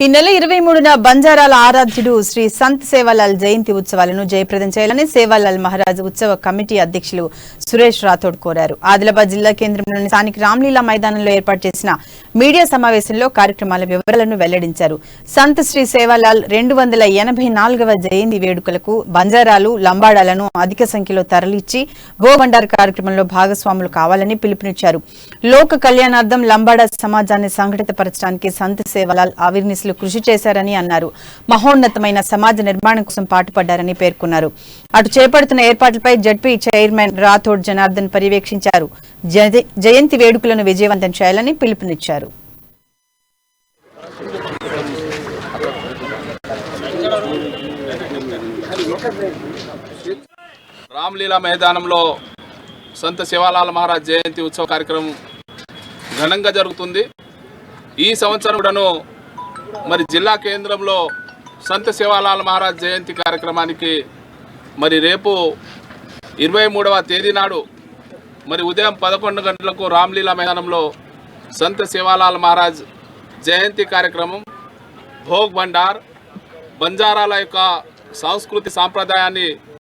ఈ నెల 23న బంజారాల ఆరాధ్యుడు శ్రీ సంత్ సేవాలాల్ జయంతి ఉత్సవాలను జయప్రదం చేయాలని సేవాలాల్ మహారాజ్ ఉత్సవ కమిటీ అధ్యక్షులు సురేష్ రాథోడ్ కోరారు. ఆదిలాబాద్ జిల్లా కేంద్రంలోని స్థానిక రామ్లీలా మైదానంలో ఏర్పాటు చేసిన మీడియా సమావేశంలో కార్యక్రమాల వివరాలను వెల్లడించారు. సంత్ శ్రీ సేవాలాల్ 284వ జయంతి వేడుకలకు బంజారాలు లంబాడాలను అధిక సంఖ్యలో తరలించి గోబండార్ కార్యక్రమంలో భాగస్వాములు కావాలని పిలుపునిచ్చారు. లోక కళ్యాణార్థం లంబాడా సమాజాన్ని సంఘటితపరచడానికి సంత్ సేవాలాల్ అవిర్నిశలు కృషి చేశారని అన్నారు. మహోన్నతమైన సమాజ నిర్మాణం కోసం పాటుపడ్డారని పేర్కొన్నారు. అటు చేపడుతున్న ఏర్పాట్లపై జడ్పీ చైర్మన్ రాథోడ్ జనార్దన్ పర్యవేక్షించారు. జయంతి వేడుకలను విజయవంతం చేయాలని పిలుపునిచ్చారు. రామ్లీలా మైదానంలో సంత సేవాలాల్ మహారాజ్ జయంతి ఉత్సవ కార్యక్రమం ఘనంగా జరుగుతుంది. ఈ సంవత్సరం కూడాను మరి జిల్లా కేంద్రంలో సంత సేవాలాల్ మహారాజ్ జయంతి కార్యక్రమానికి మరి రేపు 23వ తేదీ నాడు మరి ఉదయం 11 గంటలకు రామ్లీలా మైదానంలో సంత సేవాలాల్ మహారాజ్ జయంతి కార్యక్రమం భోగ్ బండార్ బంజారాల యొక్క సంస్కృతి సాంప్రదాయాన్ని